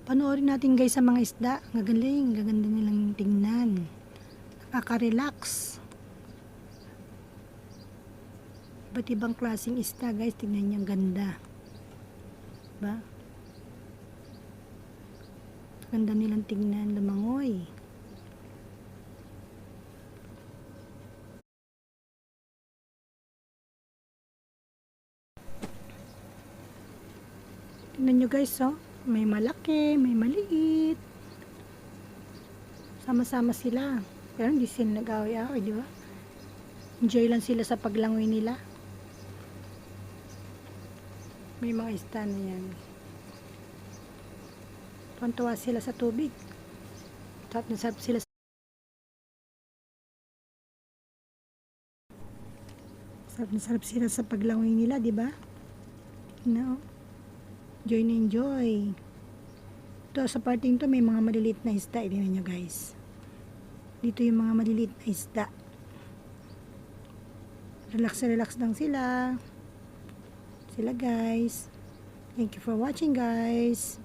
Panoorin natin guys sa mga isda. Gagaling, gaganda nilang tingnan. Nakaka-relax. Iba't ibang klaseng isda guys. Tingnan niyo, ganda. Diba? Ganda nilang tingnan, lumangoy. Tingnan nyo guys, oh. May malaki, may maliit. Sama-sama sila. Pero hindi sila nag-away-away, di ba? Enjoy lang sila sa paglangoy nila. May mga isda na yan. Tuwan-tuwa sila sa tubig. Sarap na sarap sila. Sarap na sarap sila sa paglangoy nila, di ba? No. Enjoy na enjoy. Ito, sa parting to may mga maliliit na isda. Tingnan nyo guys. Dito yung mga maliliit na isda. Relax lang sila. Guys. Thank you for watching guys.